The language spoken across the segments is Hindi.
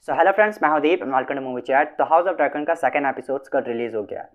हेलो फ्रेंड्स, मैं हूं Deep. Welcome to movie chat. तो हाउस ऑफ ड्रैगन का सेकंड एपिसोड कल रिलीज हो गया है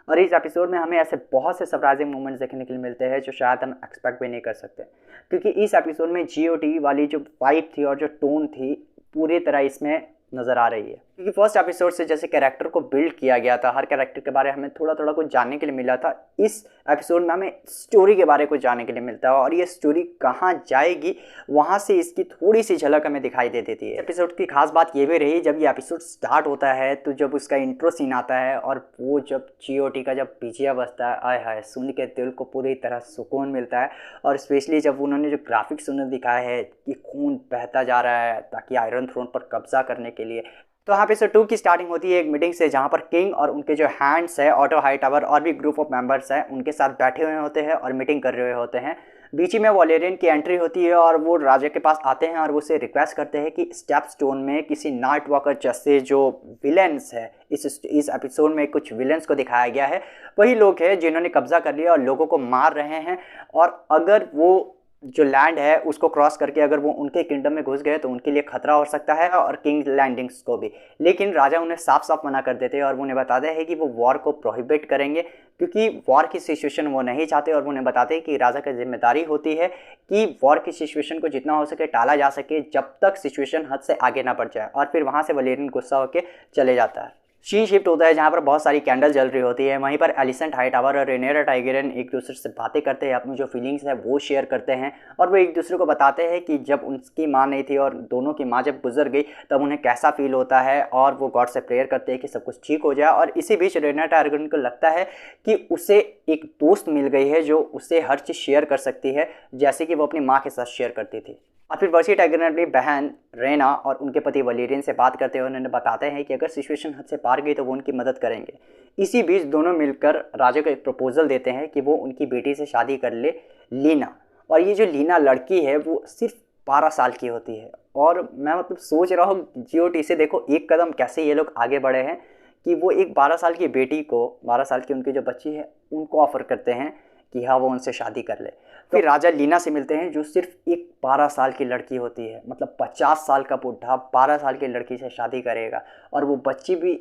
और इस एपिसोड में हमें ऐसे बहुत से सरप्राइजिंग मोमेंट्स देखने के लिए मिलते हैं जो शायद हम एक्सपेक्ट भी नहीं कर सकते, क्योंकि इस एपिसोड में जीओटी वाली जो वाइब थी और जो टोन थी पूरी तरह इसमें नज़र आ रही है। क्योंकि फर्स्ट एपिसोड से जैसे कैरेक्टर को बिल्ड किया गया था, हर कैरेक्टर के बारे में हमें थोड़ा थोड़ा कुछ जानने के लिए मिला था, इस एपिसोड में हमें स्टोरी के बारे में कुछ जानने के लिए मिलता है और ये स्टोरी कहाँ जाएगी वहाँ से इसकी थोड़ी सी झलक हमें दिखाई दे देती है। एपिसोड की खास बात ये भी रही, जब ये एपिसोड स्टार्ट होता है तो जब उसका इंट्रो सीन आता है और वो जब जीओटी का जब बीजिया बजता है, आय हाय, सुन के दिल को पूरी तरह सुकून मिलता है। और स्पेशली जब उन्होंने जो ग्राफिक्स उन्हें दिखाया है कि खून बहता जा रहा है ताकि आयरन थ्रोन पर कब्जा करने के लिए, तो यहाँ पे एपिसोड 2 की स्टार्टिंग होती है एक मीटिंग से, जहाँ पर किंग और उनके जो हैंड्स है, ऑटो हाईटावर और भी ग्रुप ऑफ मेंबर्स हैं, उनके साथ बैठे हुए होते हैं और मीटिंग कर रहे होते हैं। बीच में वॉलेरियन की एंट्री होती है और वो राजा के पास आते हैं और वो उसे रिक्वेस्ट करते हैं कि स्टेप स्टोन में किसी नाइट वॉकर जैसे जो विलेंस है, इस एपिसोड में कुछ विलेंस को दिखाया गया है, वही लोग हैं जिन्होंने कब्जा कर लिया और लोगों को मार रहे हैं। और अगर वो जो लैंड है उसको क्रॉस करके अगर वो उनके किंगडम में घुस गए तो उनके लिए खतरा हो सकता है और किंग लैंडिंग्स को भी। लेकिन राजा उन्हें साफ साफ मना कर देते हैं और वो उन्हें बताते हैं कि वो वॉर को प्रोहिबिट करेंगे, क्योंकि वॉर की सिचुएशन वो नहीं चाहते। और वो उन्हें बताते हैं कि राजा की जिम्मेदारी होती है कि वॉर की सिचुएशन को जितना हो सके टाला जा सके जब तक सिचुएशन हद से आगे ना बढ़ जाए। और फिर वहाँ से वलेरियन गुस्सा होकर चले जाता है। सीन शिफ्ट होता है जहाँ पर बहुत सारी कैंडल जल रही होती है। वहीं पर एलिसेंट हाईटावर और रेनेरा टाइगरन एक दूसरे से बातें करते हैं, अपनी जो फीलिंग्स है वो शेयर करते हैं और वो एक दूसरे को बताते हैं कि जब उनकी माँ नहीं थी और दोनों की माँ जब गुजर गई तब उन्हें कैसा फील होता है। और वो गॉड से प्रेयर करते हैं कि सब कुछ ठीक हो जाए। और इसी बीच रेनेरा टाइगरन को लगता है कि उसे एक दोस्त मिल गई है जो उसे हर चीज़ शेयर कर सकती है, जैसे कि वो अपनी माँ के साथ शेयर करती थी। और फिर वर्सी टाइगर अपनी बहन रेना और उनके पति वलेरियन से बात करते हुए उन्होंने बताते हैं कि अगर सिचुएशन हद से पार गई तो वो उनकी मदद करेंगे। इसी बीच दोनों मिलकर राजा को एक प्रपोजल देते हैं कि वो उनकी बेटी से शादी कर ले, लीना। और ये जो लीना लड़की है वो सिर्फ 12 साल की होती है। और मैं सोच रहा हूँ जीओटी से देखो एक कदम कैसे ये लोग आगे बढ़े हैं कि वो एक 12 साल की बेटी को, 12 साल की उनकी जो बच्ची है उनको ऑफर करते हैं कि हाँ वो उनसे शादी कर ले। फिर राजा लीना से मिलते हैं जो सिर्फ एक 12 साल की लड़की होती है, मतलब 50 साल का बुढ़ा 12 साल की लड़की से शादी करेगा। और वो बच्ची भी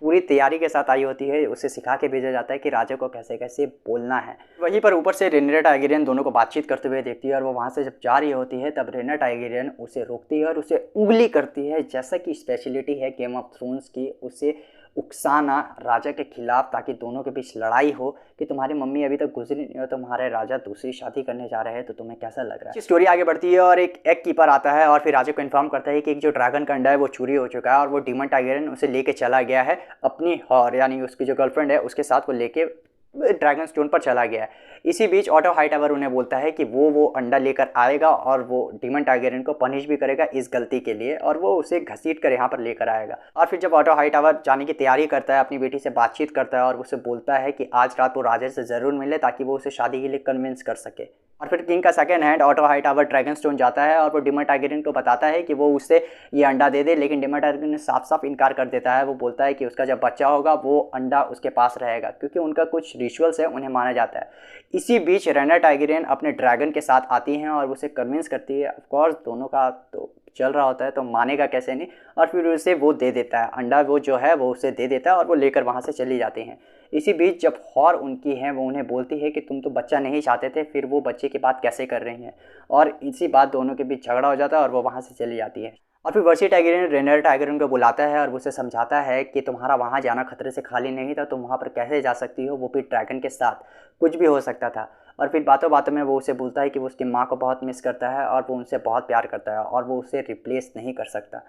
पूरी तैयारी के साथ आई होती है, उसे सिखा के भेजा जाता है कि राजा को कैसे कैसे बोलना है। वहीं पर ऊपर से रेनेरा टाइगरियन दोनों को बातचीत करते हुए देखती है और वो वहाँ से जब जा रही होती है तब रेनेरा टाइगरियन उसे रोकती है और उसे उंगली करती है, जैसा कि स्पेशलिटी है गेम ऑफ थ्रोन्स की, उसे उकसाना राजा के खिलाफ ताकि दोनों के बीच लड़ाई हो कि तुम्हारी मम्मी अभी तक गुजरी नहीं हो, तुम्हारे राजा दूसरी शादी करने जा रहे हैं, तो तुम्हें कैसा लग रहा है। स्टोरी आगे बढ़ती है और एक एग कीपर आता है और फिर राजा को इन्फॉर्म करता है कि एक जो ड्रैगन का अंडा है वो चोरी हो चुका है और वो डीमन टाइगरन उसे लेके चला गया है अपनी हॉर, यानी उसकी जो गर्लफ्रेंड है उसके साथ वो लेके ड्रैगन स्टोन पर चला गया है। इसी बीच ऑटो हाईटावर उन्हें बोलता है कि वो अंडा लेकर आएगा और वो डीमन टाइगरन को पनिश भी करेगा इस गलती के लिए और वो उसे घसीट कर यहाँ पर लेकर आएगा। और फिर जब ऑटो हाईटावर जाने की तैयारी करता है, अपनी बेटी से बातचीत करता है और उसे बोलता है कि आज रात वो राजा से ज़रूर मिले ताकि वो उसे शादी के लिए कन्विंस कर सके। और फिर किंग का second hand auto Hightower dragon stone जाता है और वो डीमन टाइगरन को बताता है कि वो उसे ये अंडा दे दे, लेकिन डीमन टाइगरन ने साफ साफ इनकार कर देता है। वो बोलता है कि उसका जब बच्चा होगा वो अंडा उसके पास रहेगा, क्योंकि उनका कुछ रिचुअल्स है, उन्हें माना जाता है। इसी बीच रेनेरा टाइगरियन अपने ड्रैगन के साथ आती हैं और उसे कन्विंस करती है। ऑफकोर्स दोनों का तो चल रहा होता है तो मानेगा कैसे नहीं। और फिर उसे वो दे देता है अंडा, वो जो है वो उसे दे देता है और वो लेकर वहाँ से चली जाती हैं। इसी बीच जब हॉर उनकी है वो उन्हें बोलती है कि तुम तो बच्चा नहीं चाहते थे, फिर वो बच्चे की बात कैसे कर रही हैं। और इसी बात दोनों के बीच झगड़ा हो जाता है और वो वहाँ से चली जाती है। और फिर वर्सी टाइगरियन रेनेरा टाइगरियन को बुलाता है और उसे समझाता है कि तुम्हारा वहाँ जाना खतरे से खाली नहीं था, तुम वहाँ पर कैसे जा सकती हो, वो भी ड्रैगन के साथ, कुछ भी हो सकता था। और फिर बातों बातों में वो उसे बोलता है कि वो उसकी माँ को बहुत मिस करता है और वो उनसे बहुत प्यार करता है और वो उसे रिप्लेस नहीं कर सकता।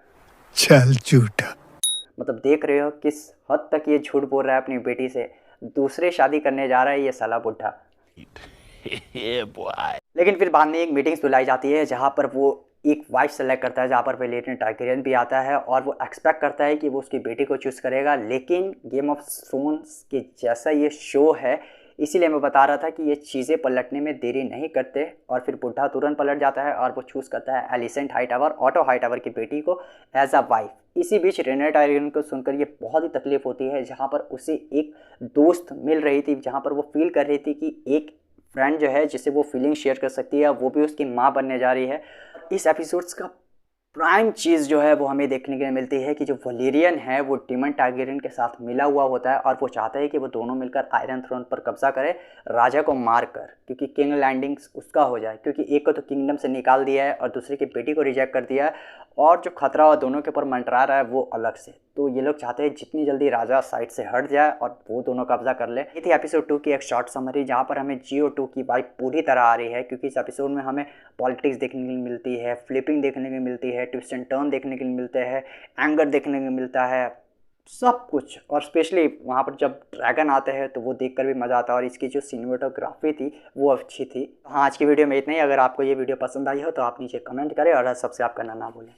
चल झूठा। मतलब देख रहे हो किस हद तक ये झूठ बोल रहा है अपनी बेटी से, दूसरे शादी करने जा रहा है ये साला बुढ़ा। लेकिन फिर बाद में एक मीटिंग्स बुलाई जाती है जहाँ पर वो एक वाइफ सेलेक्ट करता है, जहाँ पर वलेरियन टाइगरियन भी आता है और वो एक्सपेक्ट करता है कि वो उसकी बेटी को चूज़ करेगा। लेकिन गेम ऑफ थ्रोन्स के जैसा ये शो है, इसीलिए मैं बता रहा था कि ये चीज़ें पलटने में देरी नहीं करते। और फिर बुढ़ा तुरंत पलट जाता है और वो चूज़ करता है एलिसेंट हाईटावर, ऑटो हाईटावर की बेटी को एज अ वाइफ। इसी बीच रेनेरा टाइगरियन को सुनकर ये बहुत ही तकलीफ होती है, जहाँ पर उसे एक दोस्त मिल रही थी, जहाँ पर वो फील कर रही थी कि एक फ्रेंड जो है जिससे वो फीलिंग शेयर कर सकती है वो भी उसकी माँ बनने जा रही है। इस एपिसोड्स का प्राइम चीज़ जो है वो हमें देखने के लिए मिलती है कि जो वलेरियन है वो डेमन टारगेरियन के साथ मिला हुआ होता है और वो चाहता है कि वो दोनों मिलकर आयरन थ्रोन पर कब्जा करे राजा को मार कर, क्योंकि किंग लैंडिंग्स उसका हो जाए, क्योंकि एक को तो किंगडम से निकाल दिया है और दूसरे की बेटी को रिजेक्ट कर दिया है और जो खतरा और दोनों के ऊपर मंडरा रहा है वो अलग से। तो ये लोग चाहते हैं जितनी जल्दी राजा साइड से हट जाए और वो दोनों कब्जा कर ले। ये थी एपिसोड 2 की एक शॉर्ट समरी जहाँ पर हमें GO2 की वाइब पूरी तरह आ रही है, क्योंकि इस एपिसोड में हमें पॉलिटिक्स देखने के लिए मिलती है, फ्लिपिंग देखने के लिए मिलती है, ट्विस्ट एंड टर्न देखने के लिए मिलते हैं, एंगर देखने को मिलता है, सब कुछ। और स्पेशली वहाँ पर जब ड्रैगन आते हैं तो वो देखकर भी मज़ा आता है और इसकी जो सिनेमेटोग्राफी थी वो अच्छी थी। हाँ, आज की वीडियो में इतना ही। अगर आपको ये वीडियो पसंद आई हो तो आप नीचे कमेंट करें और सब्सक्राइब करना ना भूलें।